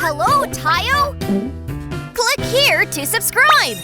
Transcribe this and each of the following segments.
Hello, Tayo! Click here to subscribe!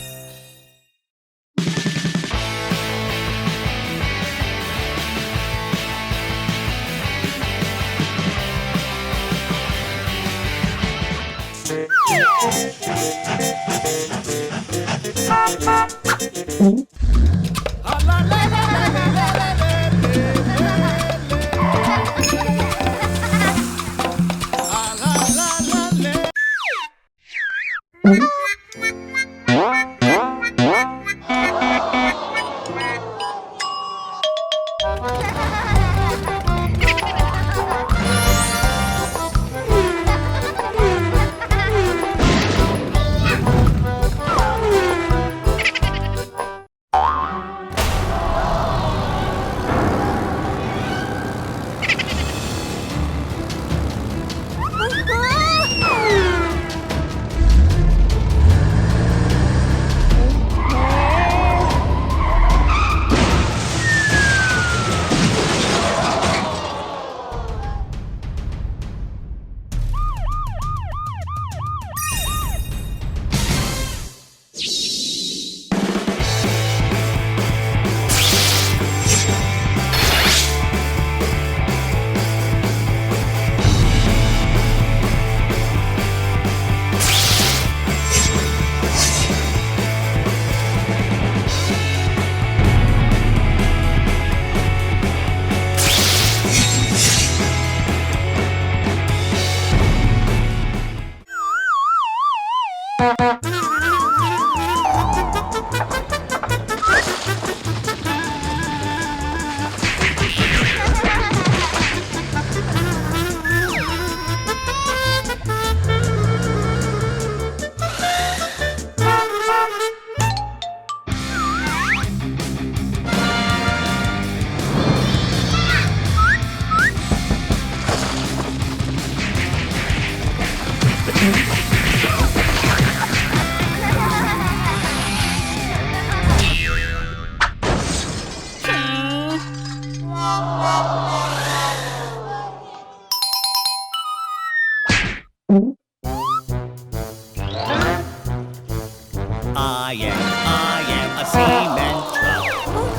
I am a cement truck.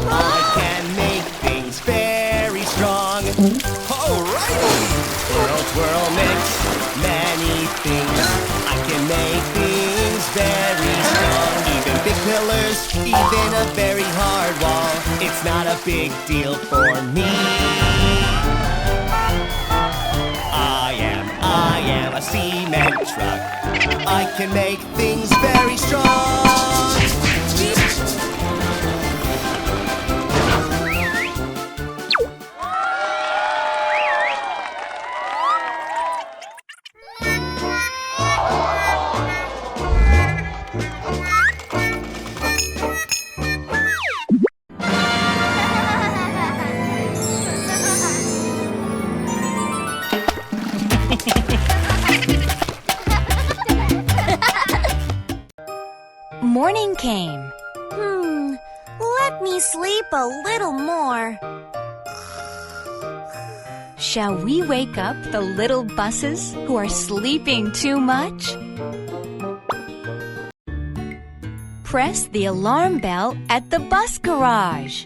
I can make things very strong. Alright! Twirl, twirl, mix many things. I can make things very strong. Even big pillars, even a very hard wall. It's not a big deal for me. I am a cement truck. I can make things very strong. Morning came. Let me sleep a little more. Shall we wake up the little buses who are sleeping too much? Press the alarm bell at the bus garage.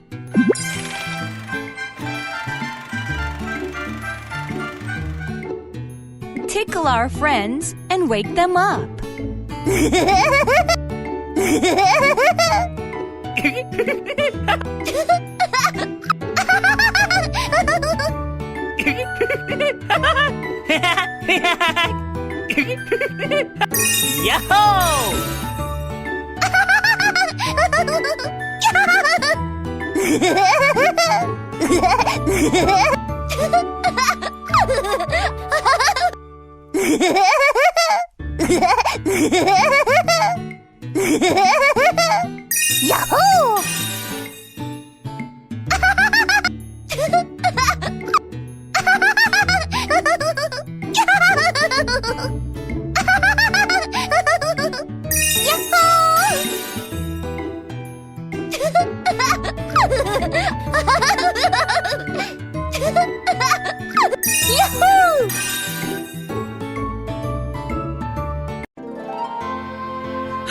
Tickle our friends and wake them up. Yo-ho! Yahoo!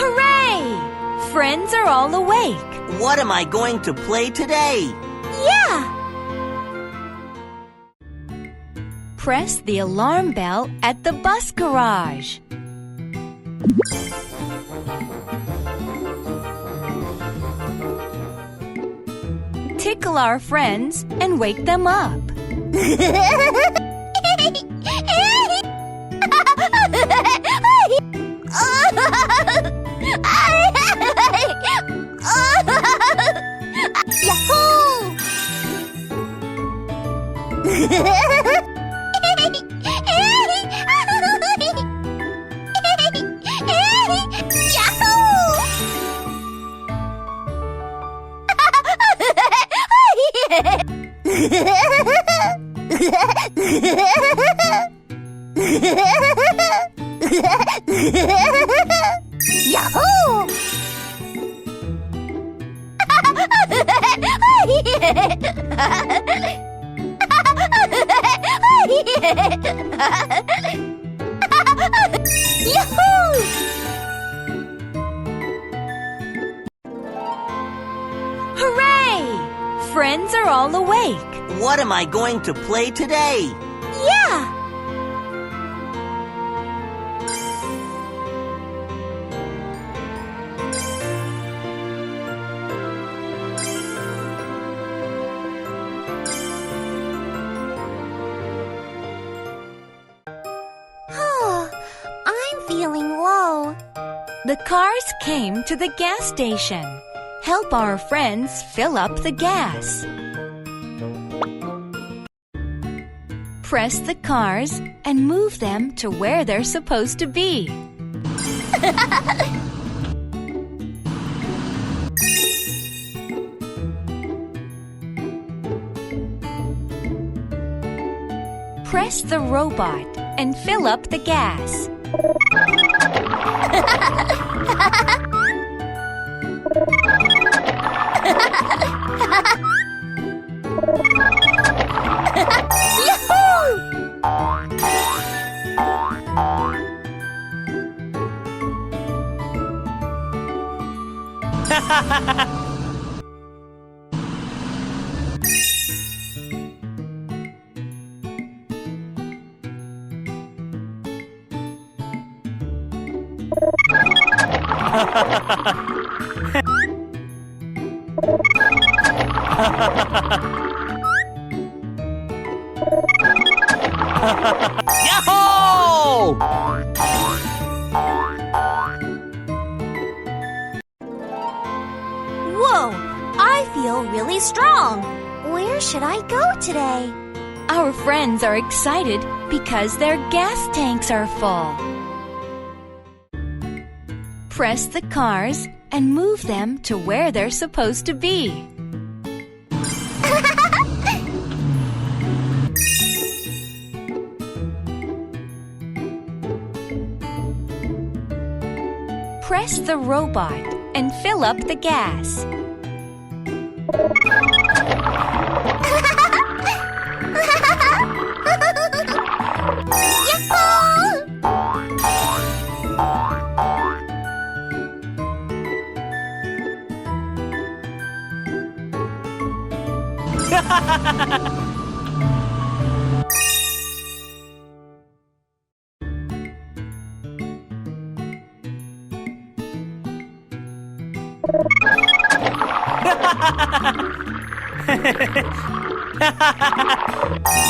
Hooray! Friends are all awake. What am I going to play today? Yeah! Press the alarm bell at the bus garage. Tickle our friends and wake them up. Yahoo! Yahoo! Yahoo! Hooray! Friends are all awake. What am I going to play today? Yeah! I'm feeling low. The cars came to the gas station. Help our friends fill up the gas. Press the cars and move them to where they're supposed to be. Press the robot and fill up the gas. Yahoo! Whoa! I feel really strong. Where should I go today? Our friends are excited because their gas tanks are full. Press the cars and move them to where they're supposed to be. Press the robot and fill up the gas.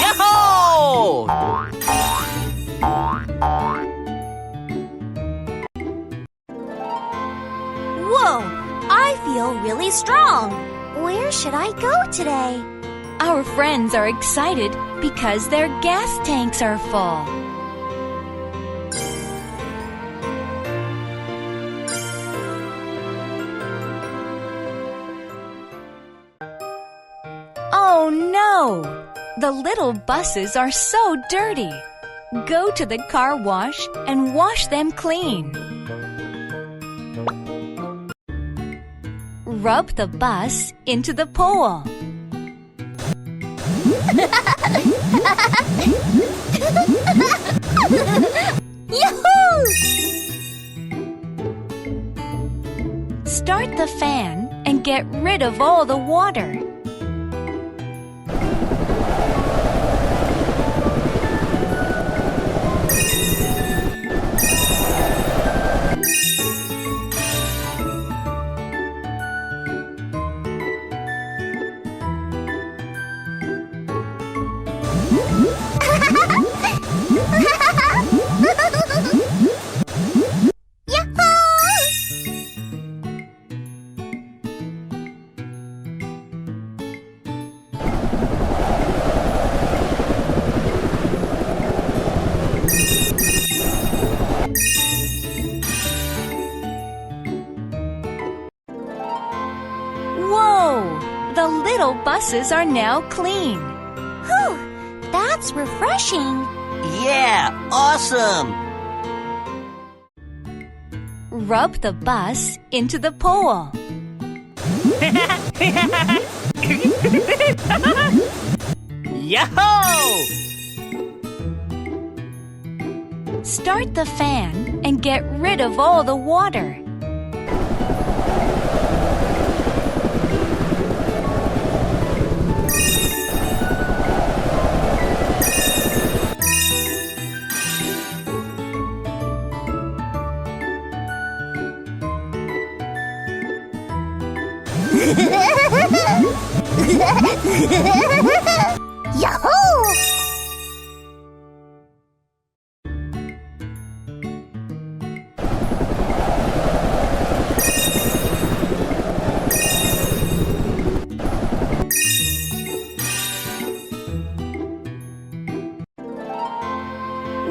Yahoo! Whoa! I feel really strong. Where should I go today? Our friends are excited because their gas tanks are full. Oh no! The little buses are so dirty. Go to the car wash and wash them clean. Rub the bus into the pool. Yahoo! Start the fan and get rid of all the water. The little buses are now clean. Whew, that's refreshing. Yeah, awesome. Rub the bus into the pole. Yahoo! Start the fan and get rid of all the water. Yahoo!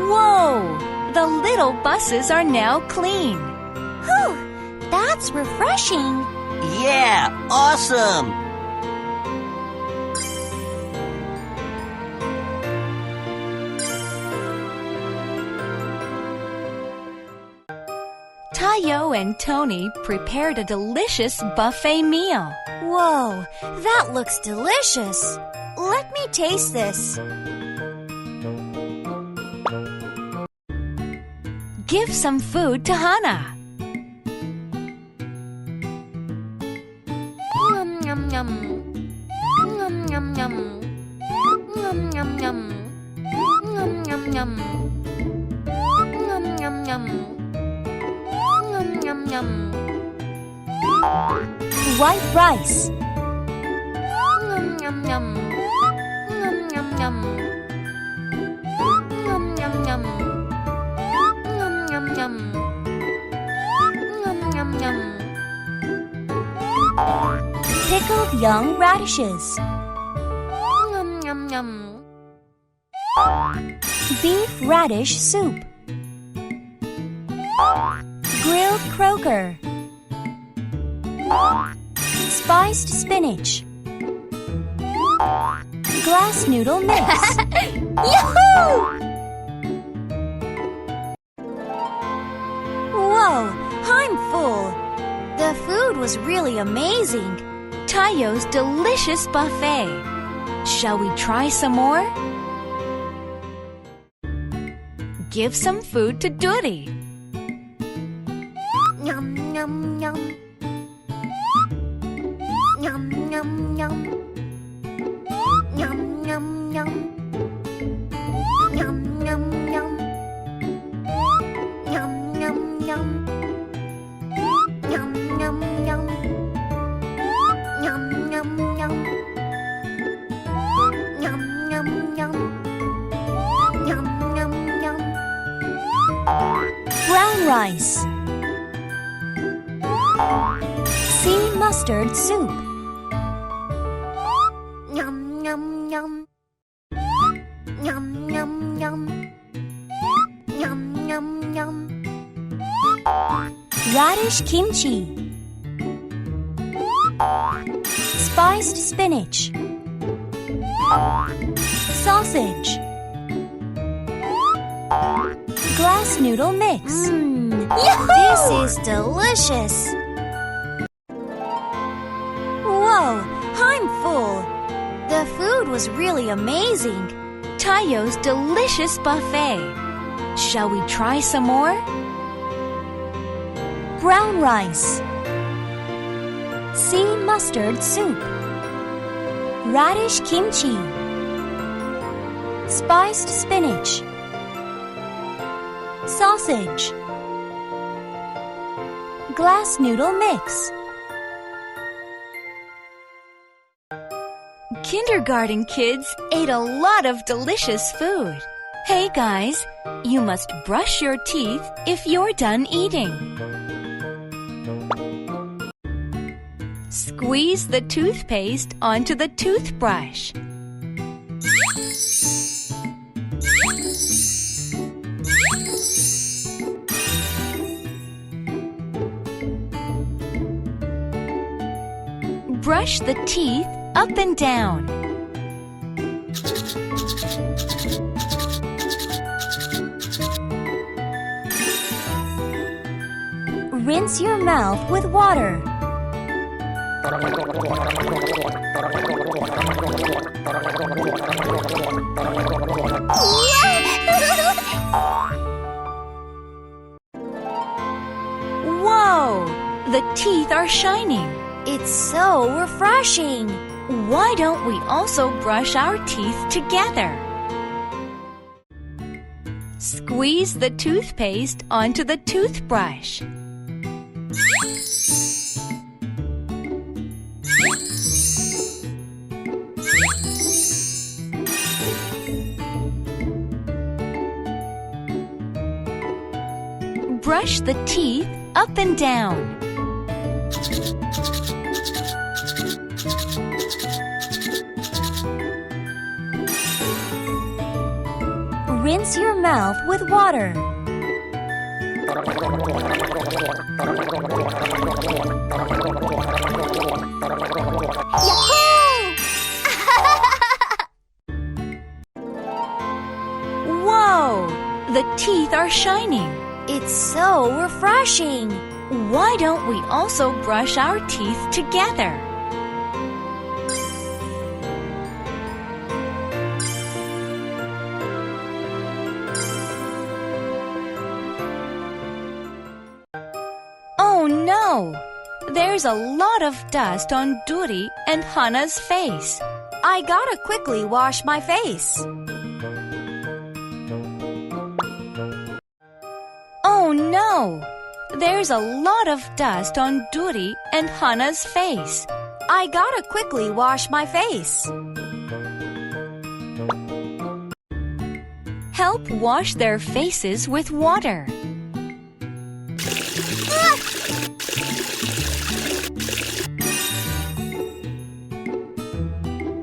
Whoa! The little buses are now clean. Whew, that's refreshing. Yeah, awesome. Tayo and Tony prepared a delicious buffet meal. Whoa, that looks delicious. Let me taste this. Give some food to Hannah. Yum yum yum yum yum yum yum yum yum yum yum yum yum yum yum yum. White rice. Yum yum yum yum yum yum yum yum yum yum yum yum yum yum. Pickled young radishes. Yum yum yum. Beef radish soup. Grilled croaker. Spiced spinach. Glass noodle mix. Yahoo! Whoa, I'm full. The food was really amazing. Tayo's delicious buffet. Shall we try some more? Give some food to Doody. Yum yum yum. Yum yum yum. Yum yum yum. Yum yum yum. Yum yum yum. Yum yum yum. Yum yum yum. Yum yum yum. Yum yum yum. Brown rice. Sea mustard soup. Yum yum yum. Yum yum yum. Yum yum yum. Radish kimchi. Spiced spinach. Sausage. Glass noodle mix. This is delicious. Whoa, I'm full. The food was really amazing. Tayo's delicious buffet. Shall we try some more? Brown rice. Sea mustard soup. Radish kimchi. Spiced spinach. Sausage. Glass noodle mix. Kindergarten kids ate a lot of delicious food. Hey guys, you must brush your teeth if you're done eating. Squeeze the toothpaste onto the toothbrush. Brush the teeth up and down. Rinse your mouth with water. Whoa! The teeth are shining. It's so refreshing. Why don't we also brush our teeth together? Squeeze the toothpaste onto the toothbrush. Brush the teeth up and down. Rinse your mouth with water. Yahoo! Whoa! The teeth are shining. It's so refreshing. Why don't we also brush our teeth together? Oh no! There's a lot of dust on Duri and Hana's face. I gotta quickly wash my face. Oh no! There's a lot of dust on Duri and Hana's face. I gotta quickly wash my face. Help wash their faces with water.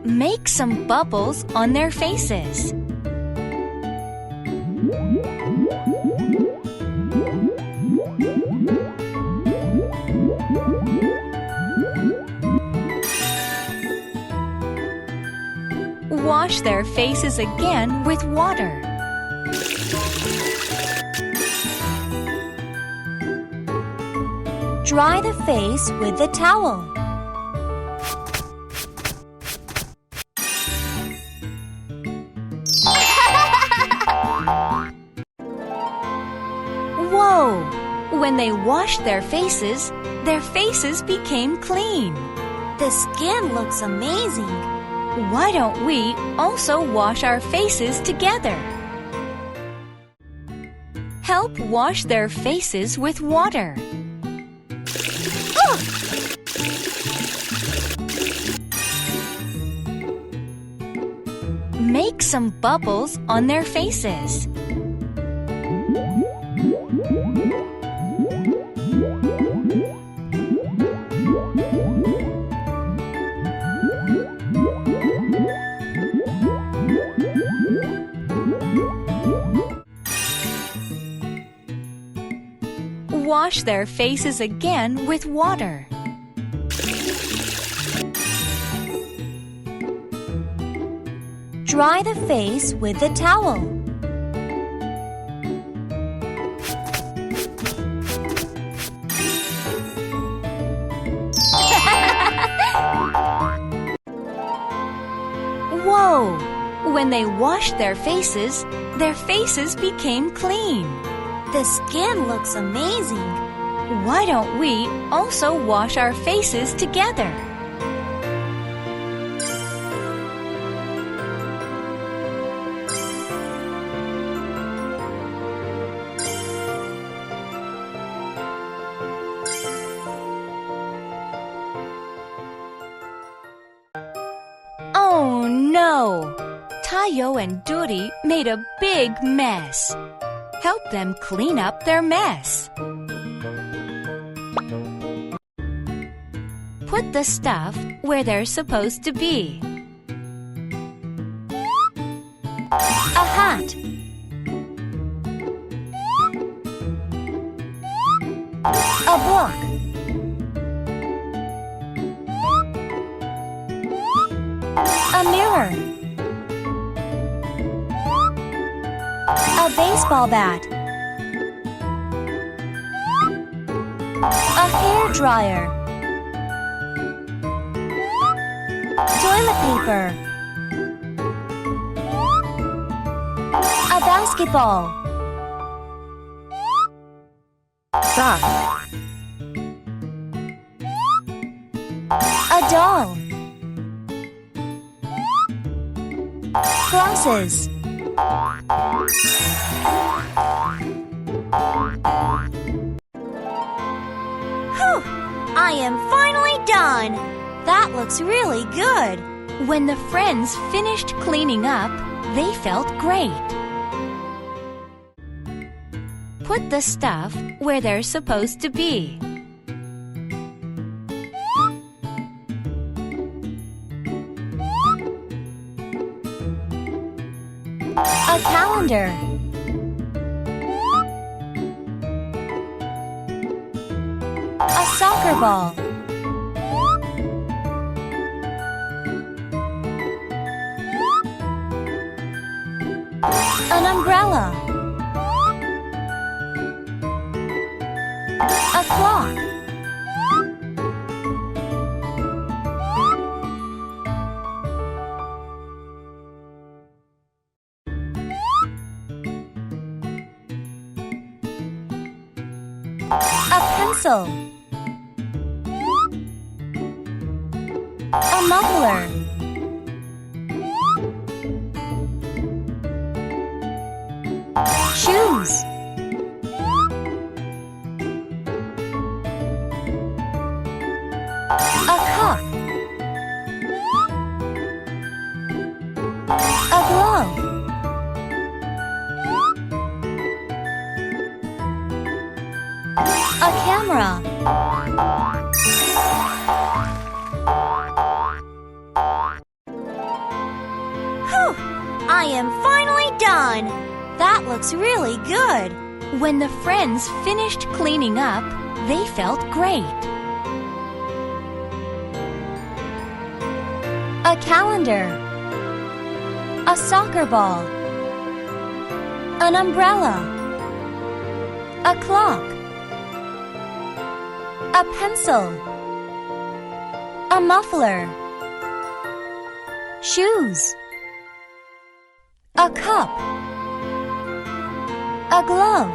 Make some bubbles on their faces. Wash their faces again with water. Dry the face with the towel. Whoa! When they washed their faces became clean. The skin looks amazing. Why don't we also wash our faces together? Help wash their faces with water. Make some bubbles on their faces. Wash their faces again with water. Dry the face with the towel. Whoa! When they washed their faces became clean. The skin looks amazing. Why don't we also wash our faces together? Oh no! Tayo and Duri made a big mess. Help them clean up their mess. Put the stuff where they're supposed to be. A hat. A book. A mirror. A baseball bat. A hair dryer. Toilet paper. A basketball. Sock. A doll. Glasses. Whew! I am finally done! That looks really good! When the friends finished cleaning up, they felt great. Put the stuff where they're supposed to be. A calendar. A soccer ball. An umbrella. A clock. A pencil. A muffler. Shoes. A cup. A glove. A camera. Whew! I am finally done! That looks really good! When the friends finished cleaning up, they felt great. A calendar. A soccer ball. An umbrella. A clock. A pencil. A muffler. Shoes. A cup. A glove.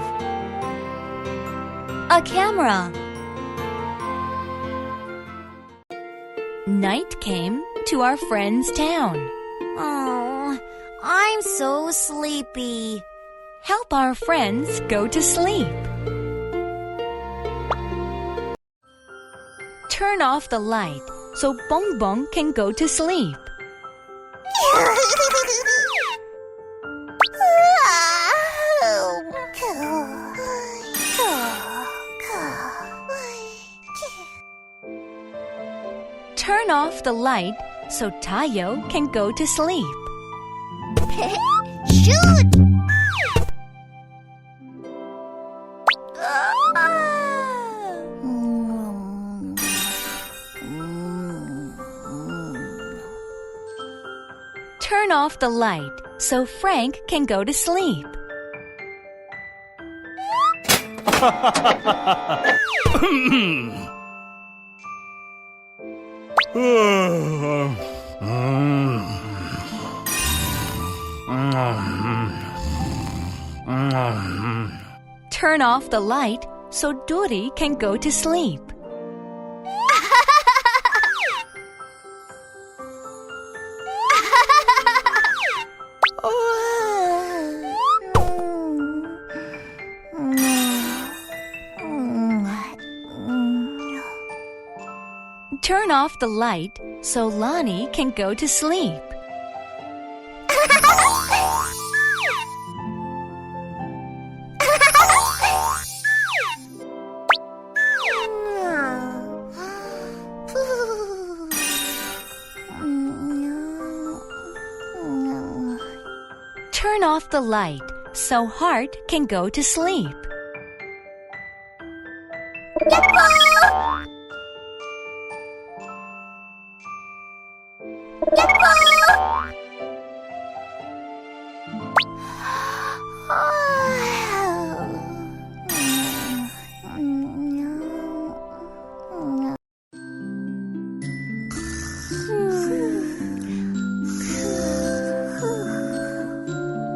A camera. Night came to our friend's town. Oh, I'm so sleepy. Help our friends go to sleep. Turn off the light so Bong Bong can go to sleep. Turn off the light so Tayo can go to sleep. Shoot! Turn off the light so Frank can go to sleep. Turn off the light so Dori can go to sleep. Turn off the light so Lonnie can go to sleep. Turn off the light so Hart can go to sleep.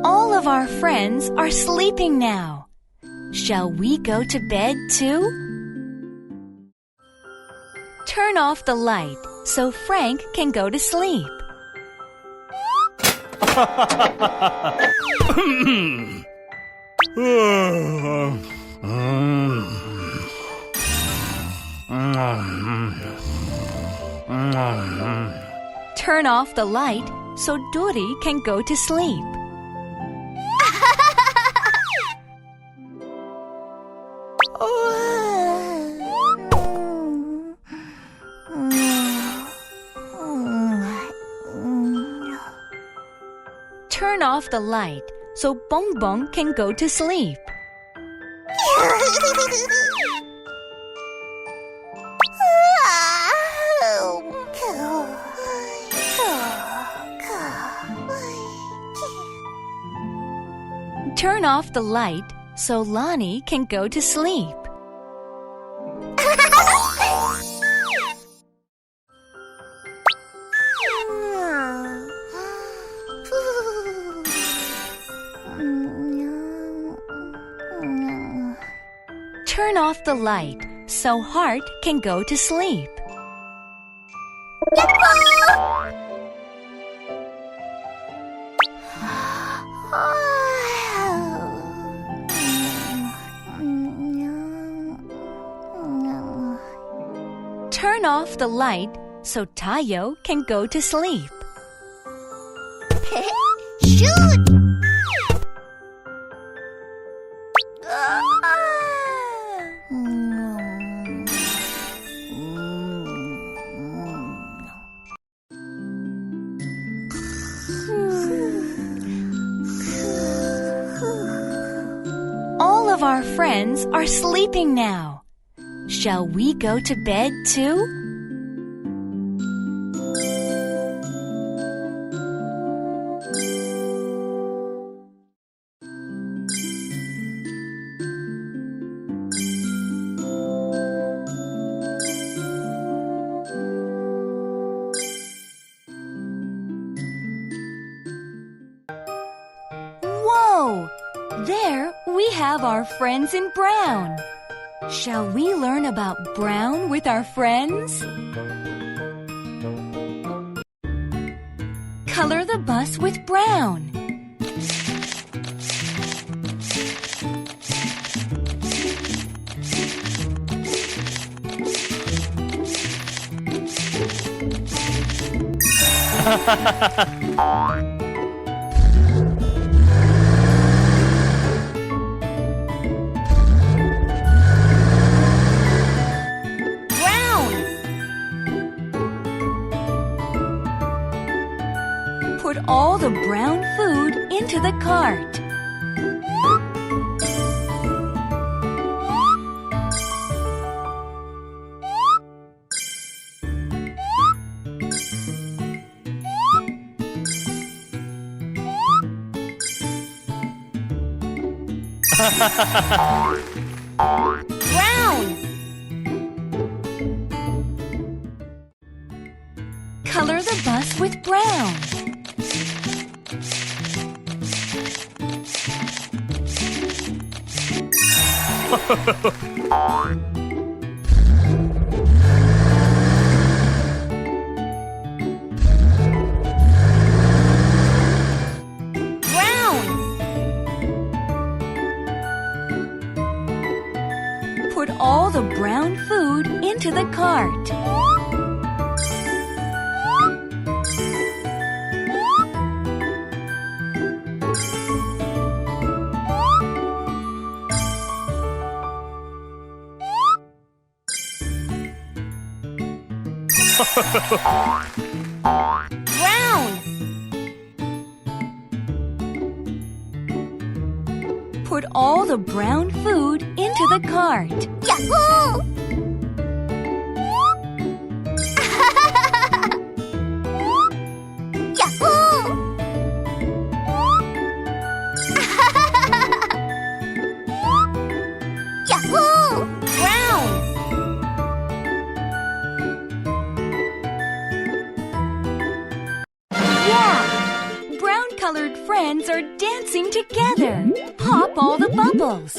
All of our friends are sleeping now. Shall we go to bed too? Turn off the light so Frank can go to sleep. Turn off the light so Dori can go to sleep. Turn off the light so Bong Bong can go to sleep. Turn off the light so Lonnie can go to sleep. Turn off the light so Hart can go to sleep. Turn off the light so Tayo can go to sleep. Shoot! All of our friends are sleeping now. Shall we go to bed too? Whoa! There we have our friends in brown. Shall we learn about brown with our friends? Color the bus with brown. Put all the brown food into the cart. Brown. Color the bus with brown. Brown. Put all the brown food into the cart. Brown. Put all the brown food into the cart. Yahoo! Yahoo! Yahoo! Brown. Yeah! Brown-colored friends are dancing together. Pop all the bubbles.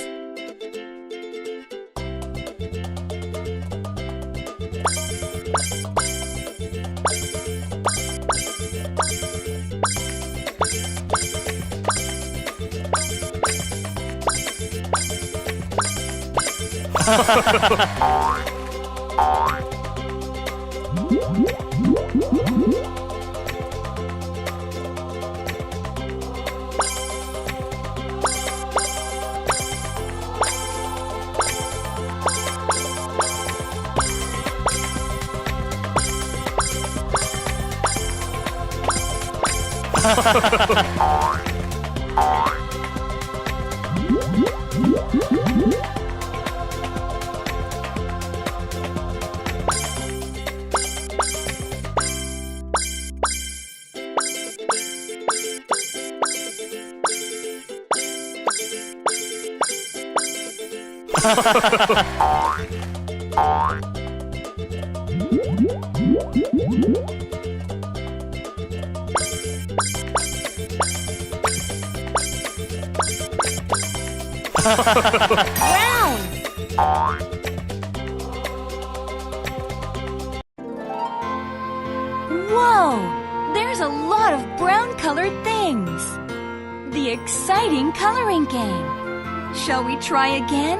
Brown. Whoa! There's a lot of brown-colored things. The exciting coloring game. Shall we try again?